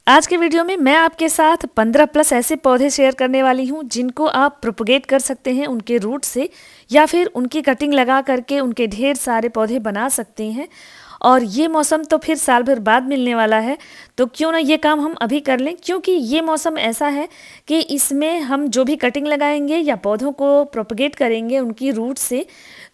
आज के वीडियो में मैं आपके साथ 15 प्लस ऐसे पौधे शेयर करने वाली हूं जिनको आप प्रोपगेट कर सकते हैं उनके रूट से, या फिर उनकी कटिंग लगा करके उनके ढेर सारे पौधे बना सकते हैं। और ये मौसम तो फिर साल भर बाद मिलने वाला है, तो क्यों ना ये काम हम अभी कर लें, क्योंकि ये मौसम ऐसा है कि इसमें हम जो भी कटिंग लगाएंगे या पौधों को प्रोपगेट करेंगे उनकी रूट से,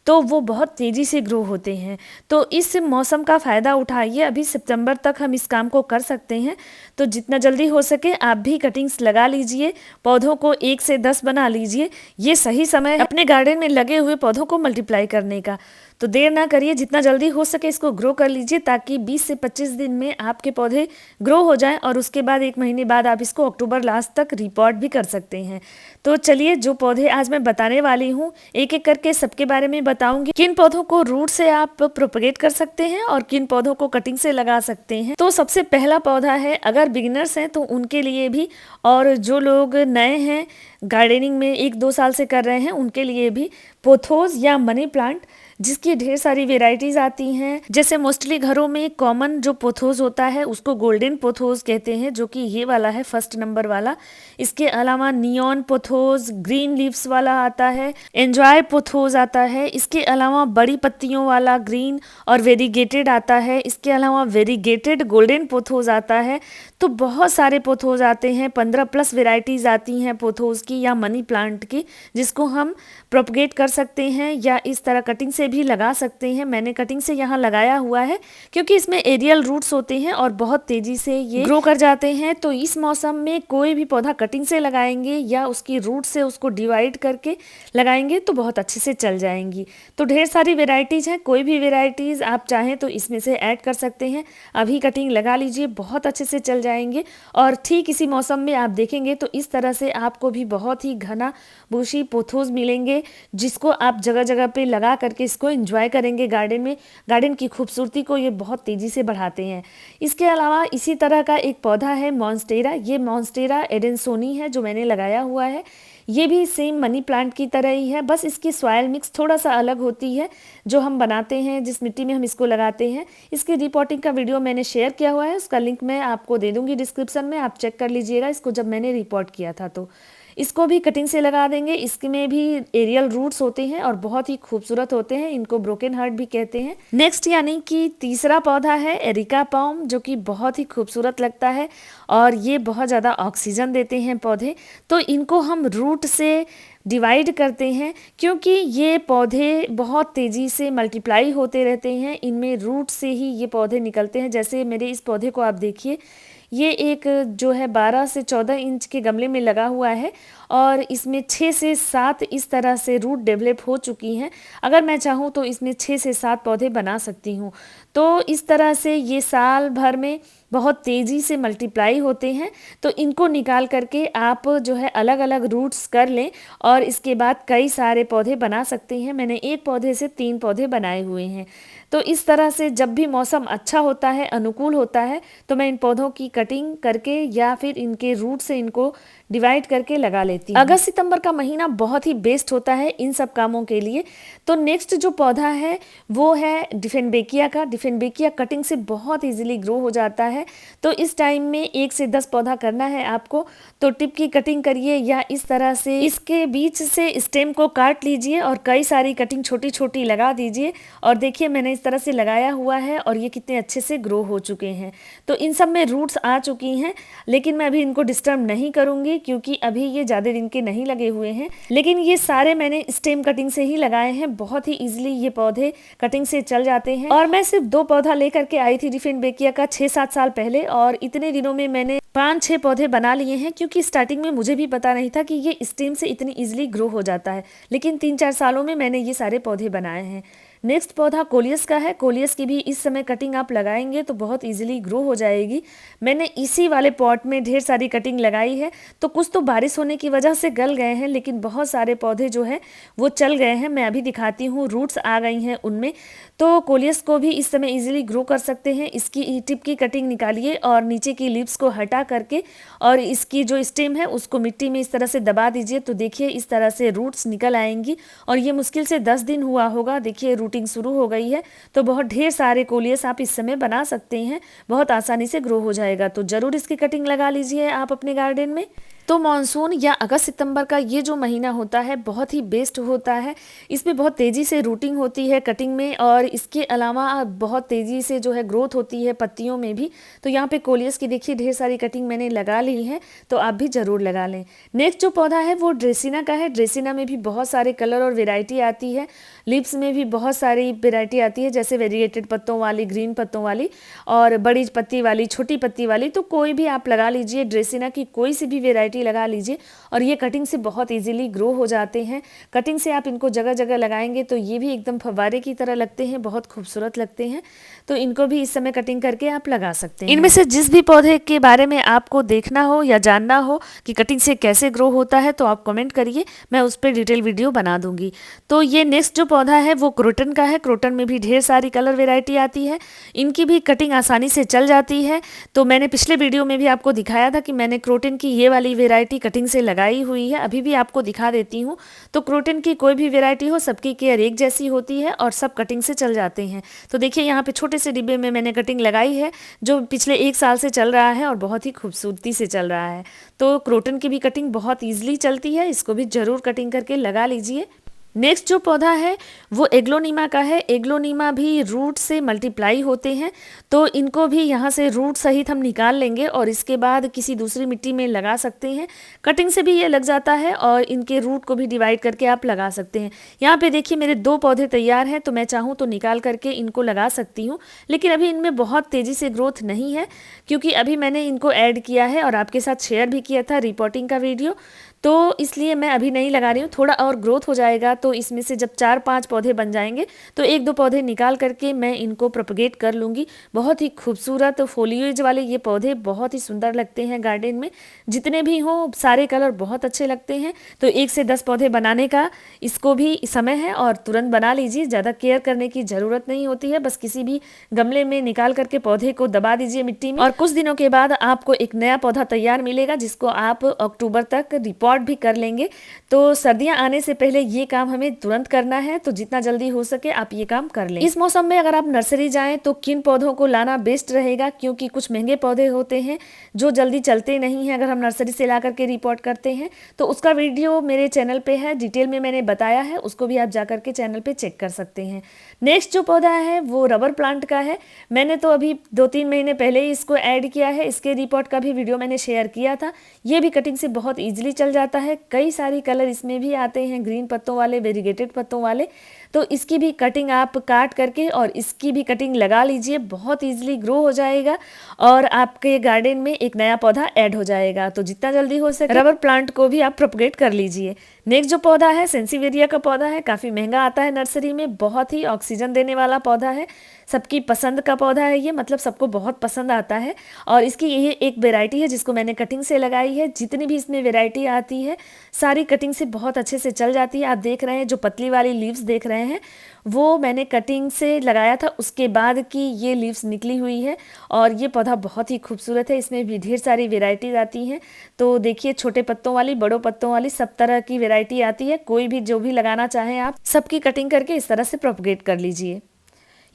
तो वो बहुत तेज़ी से ग्रो होते हैं। तो इस मौसम का फ़ायदा उठाइए, अभी सितंबर तक हम इस काम को कर सकते हैं। तो जितना जल्दी हो सके आप भी कटिंग्स लगा लीजिए, पौधों को 1 से 10 बना लीजिए। ये सही समय है अपने गार्डन में लगे हुए पौधों को मल्टीप्लाई करने का। तो देर ना करिए, जितना जल्दी हो सके इसको ग्रो कर लीजिए, ताकि 20 से 25 दिन में आपके पौधे ग्रो हो जाएं और उसके बाद 1 महीने बाद आप इसको अक्टूबर लास्ट तक रिपोर्ट भी कर सकते हैं। तो चलिए, जो पौधे आज मैं बताने वाली हूँ एक एक करके सबके बारे में बताऊंगी। किन पौधों को रूट से आप प्रोपगेट कर सकते हैं और किन पौधों को कटिंग से लगा सकते हैं। तो सबसे पहला पौधा है, अगर बिगिनर्स हैं तो उनके लिए भी, और जो लोग नए हैं गार्डनिंग में 1-2 साल से कर रहे हैं उनके लिए भी, पोथोस या मनी प्लांट, जिसकी ढेर सारी वेराइटीज आती हैं। जैसे मोस्टली घरों में कॉमन जो पोथोस होता है उसको गोल्डन पोथोस कहते हैं, जो कि ये वाला है फर्स्ट नंबर वाला। इसके अलावा नियॉन पोथोस, ग्रीन लीव्स वाला आता है, एंजॉय पोथोस आता है। इसके अलावा बड़ी पत्तियों वाला ग्रीन और वेरीगेटेड आता है। इसके अलावा वेरीगेटेड गोल्डन पोथोस आता है। तो बहुत सारे पोथोस आते हैं, 15 प्लस वेराइटीज आती हैं पोथोस की या मनी प्लांट की, जिसको हम प्रोपगेट कर सकते हैं या इस तरह कटिंग से भी लगा सकते हैं। मैंने कटिंग से यहाँ लगाया हुआ है क्योंकि इसमें एरियल रूट्स होते हैं और बहुत तेजी से ये ग्रो कर जाते हैं। तो इस मौसम में कोई भी पौधा कटिंग से लगाएंगे या उसकी रूट से उसको डिवाइड करके लगाएंगे तो बहुत अच्छे से चल जाएंगी। तो ढेर सारी वेराइटीज हैं, कोई भी वेराइटीज आप चाहें तो इसमें से ऐड कर सकते हैं। अभी कटिंग लगा लीजिए, बहुत अच्छे से चल जाएंगे। और ठीक इसी मौसम में आप देखेंगे तो इस तरह से आपको भी बहुत ही घना बुशी पोथोस मिलेंगे, जिसको आप जगह जगह पे लगा करके इसको एंजॉय करेंगे गार्डन में। गार्डन की खूबसूरती को ये बहुत तेज़ी से बढ़ाते हैं। इसके अलावा इसी तरह का एक पौधा है मॉन्स्टेरा। ये मॉन्स्टेरा एडेंसोनी है जो मैंने लगाया हुआ है। ये भी सेम मनी प्लांट की तरह ही है, बस इसकी सॉइल मिक्स थोड़ा सा अलग होती है जो हम बनाते हैं, जिस मिट्टी में हम इसको लगाते हैं। इसकी रिपोर्टिंग का वीडियो मैंने शेयर किया हुआ है, उसका लिंक मैं आपको दे दूंगी डिस्क्रिप्शन में, आप चेक कर लीजिएगा इसको, जब मैंने रिपोर्ट किया था। तो इसको भी कटिंग से लगा देंगे। इसमें भी एरियल रूट्स होते हैं और बहुत ही खूबसूरत होते हैं, इनको ब्रोकन हार्ट भी कहते हैं। नेक्स्ट यानी कि तीसरा पौधा है एरिका पाम, जो कि बहुत ही खूबसूरत लगता है और ये बहुत ज़्यादा ऑक्सीजन देते हैं पौधे। तो इनको हम रूट से डिवाइड करते हैं क्योंकि ये पौधे बहुत तेज़ी से मल्टीप्लाई होते रहते हैं, इनमें रूट से ही ये पौधे निकलते हैं। जैसे मेरे इस पौधे को आप देखिए, ये एक जो है 12 से 14 इंच के गमले में लगा हुआ है और इसमें 6 से 7 इस तरह से रूट डेवलप हो चुकी हैं। अगर मैं चाहूँ तो इसमें 6 से 7 पौधे बना सकती हूँ। तो इस तरह से ये साल भर में बहुत तेज़ी से मल्टीप्लाई होते हैं। तो इनको निकाल करके आप जो है अलग अलग रूट्स कर लें और इसके बाद कई सारे पौधे बना सकते हैं। मैंने एक पौधे से 3 पौधे बनाए हुए हैं। तो इस तरह से जब भी मौसम अच्छा होता है, अनुकूल होता है, तो मैं इन पौधों की कटिंग करके या फिर इनके रूट से इनको डिवाइड करके लगा लेती हूँ। अगस्त सितंबर का महीना बहुत ही बेस्ट होता है इन सब कामों के लिए। तो नेक्स्ट जो पौधा है वो है डिफेनबेकिया का। डिफेनबेकिया कटिंग से बहुत इजीली ग्रो हो जाता है। तो इस टाइम में 1 से 10 पौधा करना है आपको, तो टिप की कटिंग करिए या इस तरह से इसके बीच से स्टेम को काट लीजिए और कई सारी कटिंग छोटी छोटी लगा दीजिए। और देखिए मैंने इस तरह से लगाया हुआ है और ये कितने अच्छे से ग्रो हो चुके हैं। तो इन सब में रूट्स आ चुकी हैं, लेकिन मैं अभी इनको डिस्टर्ब नहीं करूंगी क्योंकि अभी ये ज़्यादा दिन के नहीं लगे हुए हैं। लेकिन ये सारे मैंने स्टेम कटिंग से ही लगाए हैं, बहुत ही ईजिली ये पौधे कटिंग से चल जाते हैं। और मैं सिर्फ 2 पौधा लेकर के आई थी डिफेनबेकिया का 6-7 साल पहले, और इतने दिनों में मैंने 5-6 पौधे बना लिए हैं, क्योंकि स्टार्टिंग में मुझे भी पता नहीं था कि ये स्टेम से इतनी ईजिली ग्रो हो जाता है। लेकिन 3-4 सालों में मैंने ये सारे पौधे बनाए हैं। नेक्स्ट पौधा कोलियस का है। कोलियस की भी इस समय कटिंग आप लगाएंगे तो बहुत इजीली ग्रो हो जाएगी। मैंने इसी वाले पॉट में ढेर सारी कटिंग लगाई है, तो कुछ तो बारिश होने की वजह से गल गए हैं, लेकिन बहुत सारे पौधे जो है वो चल गए हैं। मैं अभी दिखाती हूँ, रूट्स आ गई हैं उनमें। तो कोलियस को भी इस समय इजीली ग्रो कर सकते हैं। इसकी टिप की कटिंग निकालिए और नीचे की लीव्स को हटा करके और इसकी जो स्टेम है उसको मिट्टी में इस तरह से दबा दीजिए। तो देखिए इस तरह से रूट्स निकल आएंगी और ये मुश्किल से 10 दिन हुआ होगा। देखिए रूटिंग शुरू हो गई है, तो बहुत ढेर सारे कोलियस आप इस समय बना सकते हैं, बहुत आसानी से ग्रो हो जाएगा। तो ज़रूर इसकी कटिंग लगा लीजिए आप अपने गार्डन में। तो मानसून या अगस्त सितंबर का ये जो महीना होता है बहुत ही बेस्ट होता है। इसमें बहुत तेज़ी से रूटिंग होती है कटिंग में, और इसके अलावा बहुत तेज़ी से जो है ग्रोथ होती है पत्तियों में भी। तो यहाँ पे कोलियस की देखिए ढेर सारी कटिंग मैंने लगा ली है, तो आप भी ज़रूर लगा लें। नेक्स्ट जो पौधा है वो ड्रेसिना का है। ड्रेसिना में भी बहुत सारे कलर और वेराइटी आती है। लीव्स में भी बहुत सारी वेराइटी आती है, जैसे वेरिएटेड पत्तों वाली, ग्रीन पत्तों वाली और बड़ी पत्ती वाली, छोटी पत्ती वाली। तो कोई भी आप लगा लीजिए, ड्रेसिना की कोई सी भी वेराइटी लगा लीजिए, और ये कटिंग से बहुत इजीली ग्रो हो जाते हैं। कटिंग से आप इनको जगह जगह लगाएंगे तो ये भी एकदम फव्वारे की तरह लगते हैं, बहुत खूबसूरत लगते हैं। तो इनको भी इस समय कटिंग करके आप लगा सकते हैं। इनमें से जिस भी पौधे के बारे में आपको देखना हो या जानना हो कि कटिंग से कैसे ग्रो होता है, तो आप कमेंट करिए, मैं उस पर डिटेल वीडियो बना दूंगी। तो ये नेक्स्ट जो पौधा है वो क्रोटन का है। क्रोटन में भी ढेर सारी कलर वेराइटी आती है, इनकी भी कटिंग आसानी से चल जाती है। तो मैंने पिछले वीडियो में भी आपको दिखाया था कि मैंने क्रोटन की ये वाली वेराइटी कटिंग से लगाई हुई है, अभी भी आपको दिखा देती हूँ। तो क्रोटन की कोई भी वेराइटी हो, सबकी केयर एक जैसी होती है और सब कटिंग से चल जाते हैं। तो देखिए यहाँ पे छोटे से डिब्बे में मैंने कटिंग लगाई है, जो पिछले 1 साल से चल रहा है और बहुत ही खूबसूरती से चल रहा है। तो क्रोटन की भी कटिंग बहुत ईजिली चलती है, इसको भी ज़रूर कटिंग करके लगा लीजिए। नेक्स्ट जो पौधा है वो एग्लोनीमा का है। एग्लोनीमा भी रूट से मल्टीप्लाई होते हैं, तो इनको भी यहाँ से रूट सहित हम निकाल लेंगे और इसके बाद किसी दूसरी मिट्टी में लगा सकते हैं। कटिंग से भी ये लग जाता है और इनके रूट को भी डिवाइड करके आप लगा सकते हैं। यहाँ पे देखिए मेरे 2 पौधे तैयार हैं, तो मैं चाहूँ तो निकाल करके इनको लगा सकती हूँ, लेकिन अभी इनमें बहुत तेज़ी से ग्रोथ नहीं है, क्योंकि अभी मैंने इनको ऐड किया है और आपके साथ शेयर भी किया था रिपोर्टिंग का वीडियो, तो इसलिए मैं अभी नहीं लगा रही हूँ। थोड़ा और ग्रोथ हो जाएगा तो इसमें से जब 4-5 पौधे बन जाएंगे तो 1-2 पौधे निकाल करके मैं इनको प्रोपगेट कर लूँगी। बहुत ही खूबसूरत फोलियोज वाले ये पौधे बहुत ही सुंदर लगते हैं गार्डन में, जितने भी हों सारे कलर बहुत अच्छे लगते हैं। तो 1 से 10 पौधे बनाने का इसको भी समय है और तुरंत बना लीजिए, ज़्यादा केयर करने की ज़रूरत नहीं होती है। बस किसी भी गमले में निकाल करके पौधे को दबा दीजिए मिट्टी में, और कुछ दिनों के बाद आपको एक नया पौधा तैयार मिलेगा, जिसको आप अक्टूबर तक रिपोर्ट भी कर लेंगे। तो सर्दियां आने से पहले ये काम हमें तुरंत करना है, तो जितना जल्दी हो सके आप ये काम कर लें। इस मौसम में अगर आप नर्सरी जाएं तो किन पौधों को लाना बेस्ट रहेगा, क्योंकि कुछ महंगे पौधे होते हैं जो जल्दी चलते नहीं हैं अगर हम नर्सरी से ला करके रिपोर्ट करते हैं। तो उसका वीडियो मेरे चैनल पे है, डिटेल में मैंने बताया है, उसको भी आप जा करके चैनल पे चेक कर सकते हैं। नेक्स्ट जो पौधा है वो रबर प्लांट का है। मैंने तो अभी 2-3 महीने पहले ही इसको ऐड किया है, इसके रिपोर्ट का भी वीडियो मैंने शेयर किया था। ये भी कटिंग से बहुत ईजिली चल जाता है, कई सारी कलर इसमें भी आते हैं, ग्रीन पत्तों वाले, वेरीगेटेड पत्तों वाले। तो इसकी भी कटिंग आप काट करके और इसकी भी कटिंग लगा लीजिए, बहुत ईजिली ग्रो हो जाएगा और आपके गार्डन में एक नया पौधा ऐड हो जाएगा। तो जितना जल्दी हो सके रबर प्लांट को भी आप प्रोपगेट कर लीजिए। नेक्स्ट जो पौधा है सेंसिवेरिया का पौधा है, काफ़ी महंगा आता है नर्सरी में, बहुत ही ऑक्सीजन देने वाला पौधा है, सबकी पसंद का पौधा है ये, मतलब सबको बहुत पसंद आता है। और इसकी ये एक वेराइटी है जिसको मैंने कटिंग से लगाई है। जितनी भी इसमें वेराइटी आती है सारी कटिंग से बहुत अच्छे से चल जाती है। आप देख रहे हैं जो पतली वाली लीव्स देख रहे हैं वो मैंने कटिंग से लगाया था, उसके बाद की ये लीव्स निकली हुई है। और ये पौधा बहुत ही खूबसूरत है, इसमें भी ढेर सारी वेराइटीज आती हैं। तो देखिए छोटे पत्तों वाली, बड़ों पत्तों वाली, सब तरह की वेराइटी आती है। कोई भी जो भी लगाना चाहें आप सबकी कटिंग करके इस तरह से प्रोपगेट कर लीजिए।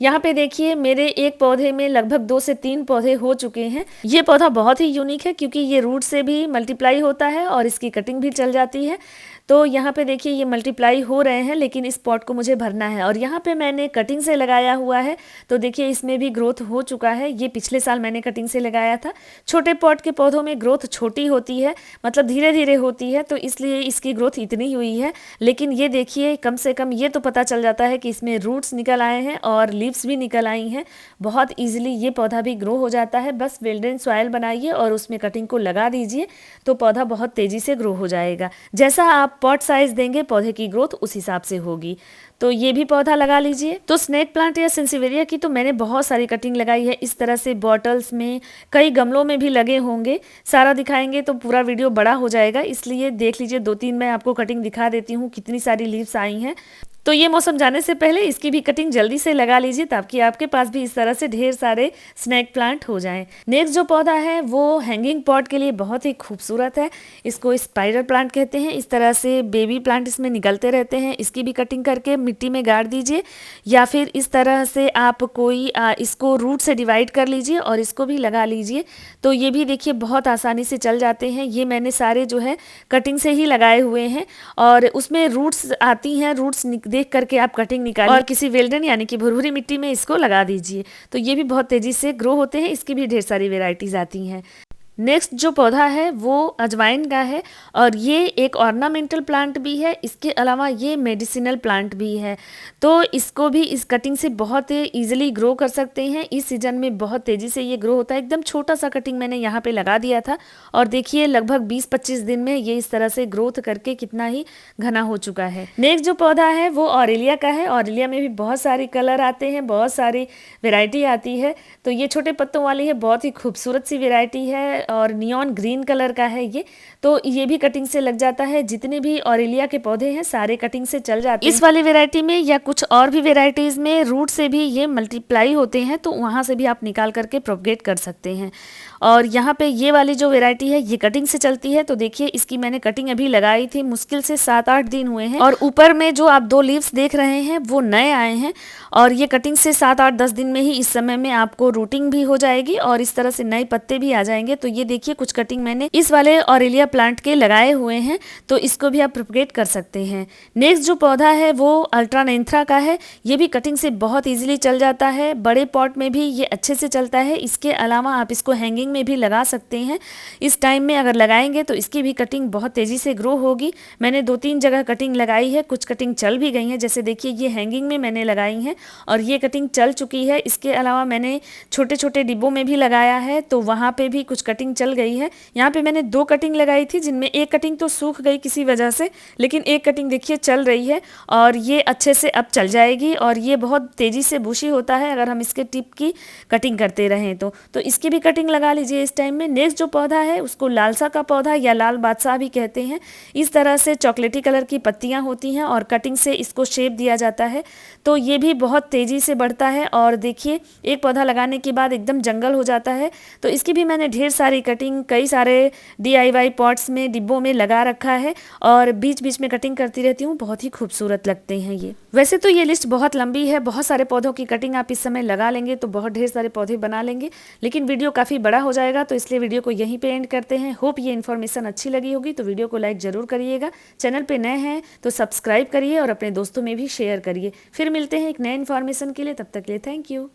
यहाँ पे देखिए मेरे एक पौधे में लगभग 2 से 3 पौधे हो चुके हैं। ये पौधा बहुत ही यूनिक है क्योंकि ये रूट से भी मल्टीप्लाई होता है और इसकी कटिंग भी चल जाती है। तो यहाँ पे देखिए ये मल्टीप्लाई हो रहे हैं, लेकिन इस पॉट को मुझे भरना है। और यहाँ पे मैंने कटिंग से लगाया हुआ है, तो देखिए इसमें भी ग्रोथ हो चुका है। ये पिछले साल मैंने कटिंग से लगाया था। छोटे पॉट के पौधों में ग्रोथ छोटी होती है, मतलब धीरे धीरे होती है, तो इसलिए इसकी ग्रोथ इतनी हुई है। लेकिन ये देखिए कम से कम ये तो पता चल जाता है कि इसमें रूट्स निकल आए हैं और लीव्स भी निकल आई हैं। बहुत ईजिली ये पौधा भी ग्रो हो जाता है। बस वेल ड्रेन सॉइल बनाइए और उसमें कटिंग को लगा दीजिए, तो पौधा बहुत तेज़ी से ग्रो हो जाएगा। जैसा आप पॉट साइज देंगे पौधे की ग्रोथ उस हिसाब से होगी। तो ये भी पौधा लगा लीजिए। तो स्नेक प्लांट या सेंसिवेरिया की तो मैंने बहुत सारी कटिंग लगाई है, इस तरह से बॉटल्स में, कई गमलों में भी लगे होंगे। सारा दिखाएंगे तो पूरा वीडियो बड़ा हो जाएगा, इसलिए देख लीजिए 2-3 मैं आपको कटिंग दिखा देती हूँ कितनी सारी लीव्स आई हैं। तो ये मौसम जाने से पहले इसकी भी कटिंग जल्दी से लगा लीजिए ताकि आपके पास भी इस तरह से ढेर सारे स्नैक प्लांट हो जाएं। नेक्स्ट जो पौधा है वो हैंगिंग पॉट के लिए बहुत ही खूबसूरत है। इसको स्पाइडर प्लांट कहते हैं। इस तरह से बेबी प्लांट इसमें निकलते रहते हैं। इसकी भी कटिंग करके मिट्टी में गाड़ दीजिए या फिर इस तरह से आप कोई इसको रूट से डिवाइड कर लीजिए और इसको भी लगा लीजिए। तो ये भी देखिए बहुत आसानी से चल जाते हैं। ये मैंने सारे जो है कटिंग से ही लगाए हुए हैं और उसमें रूट्स आती हैं। रूट्स देख करके आप कटिंग निकालिए और किसी वेल्डन यानी कि भुरभुरी मिट्टी में इसको लगा दीजिए। तो ये भी बहुत तेज़ी से ग्रो होते हैं। इसकी भी ढेर सारी वेराइटीज़ आती हैं। नेक्स्ट जो पौधा है वो अजवाइन का है और ये एक ऑर्नामेंटल प्लांट भी है। इसके अलावा ये मेडिसिनल प्लांट भी है। तो इसको भी इस कटिंग से बहुत ईजिली ग्रो कर सकते हैं। इस सीजन में बहुत तेज़ी से ये ग्रो होता है। एकदम छोटा सा कटिंग मैंने यहाँ पे लगा दिया था और देखिए लगभग 20-25 दिन में ये इस तरह से ग्रोथ करके कितना ही घना हो चुका है। नेक्स्ट जो पौधा है वो ऑरेलिया का है। ऑरेलिया में भी बहुत सारे कलर आते हैं, बहुत सारी वेराइटी आती है। तो ये छोटे पत्तों वाली है, बहुत ही खूबसूरत सी वेराइटी है और नियॉन ग्रीन कलर का है ये। तो ये भी कटिंग से लग जाता है। जितने भी ऑरेलिया के पौधे हैं सारे कटिंग से चल जाते हैं। इस वाली वेराइटी में या कुछ और भी वेराइटीज में रूट से भी ये मल्टीप्लाई होते हैं, तो वहां से भी आप निकाल करके प्रोपगेट कर सकते हैं। और यहाँ पे ये वाली जो वेराइटी है ये कटिंग से चलती है। तो देखिए इसकी मैंने कटिंग अभी लगाई थी, मुश्किल से 7-8 दिन हुए हैं और ऊपर में जो आप 2 लीव्स देख रहे हैं वो नए आए हैं और ये कटिंग से 7-8-10 दिन में ही इस समय में आपको रूटिंग भी हो जाएगी और इस तरह से नए पत्ते भी आ जाएंगे। तो ये देखिए कुछ कटिंग मैंने इस वाले ऑरेलिया प्लांट के लगाए हुए हैं, तो इसको भी आप प्रोपगेट कर सकते हैं। नेक्स्ट जो पौधा है वो अल्ट्रानेंथ्रा का है। ये भी कटिंग से बहुत ईजिली चल जाता है। बड़े पॉट में भी ये अच्छे से चलता है। इसके अलावा आप इसको हैंगिंग में भी लगा सकते हैं। इस टाइम में अगर लगाएंगे तो इसकी भी कटिंग बहुत तेज़ी से ग्रो होगी। मैंने 2-3 जगह कटिंग लगाई है, कुछ कटिंग चल भी गई हैं। जैसे देखिए ये हैंगिंग में मैंने लगाई हैं और ये कटिंग चल चुकी है। इसके अलावा मैंने छोटे छोटे डिब्बों में भी लगाया है, तो वहाँ पे भी कुछ कटिंग चल गई है। यहाँ पे मैंने 2 कटिंग लगाई थी जिनमें एक कटिंग तो सूख गई किसी वजह से, लेकिन एक कटिंग देखिए चल रही है और ये अच्छे से अब चल जाएगी और ये बहुत तेज़ी से बुशी होता है अगर हम इसके टिप की कटिंग करते रहें तो इसकी भी कटिंग लगा लीजिए इस टाइम में। नेक्स्ट जो पौधा है उसको लालसा का पौधा या लाल बादशाह भी कहते हैं। इस तरह से चॉकलेटी कलर की पत्तियां होती हैं और कटिंग से इसको शेप दिया जाता है। तो ये भी बहुत तेज़ी से बढ़ता है और देखिए एक पौधा लगाने के बाद एकदम जंगल हो जाता है। तो इसकी भी मैंने ढेर सारी कटिंग कई सारे DIY पॉट्स में डिब्बों में लगा रखा है और बीच बीच में कटिंग करती रहती हूँ। बहुत ही खूबसूरत लगते हैं ये। वैसे तो ये लिस्ट बहुत लंबी है, बहुत सारे पौधों की कटिंग आप इस समय लगा लेंगे तो बहुत ढेर सारे पौधे बना लेंगे, लेकिन वीडियो काफ़ी बड़ा हो जाएगा तो इसलिए वीडियो को यहीं पे एंड करते हैं। होप ये इन्फॉर्मेशन अच्छी लगी होगी, तो वीडियो को लाइक ज़रूर करिएगा। चैनल पे नए हैं तो सब्सक्राइब करिए और अपने दोस्तों में भी शेयर करिए। फिर मिलते हैं एक नए इन्फॉर्मेशन के लिए, तब तक के लिए थैंक यू।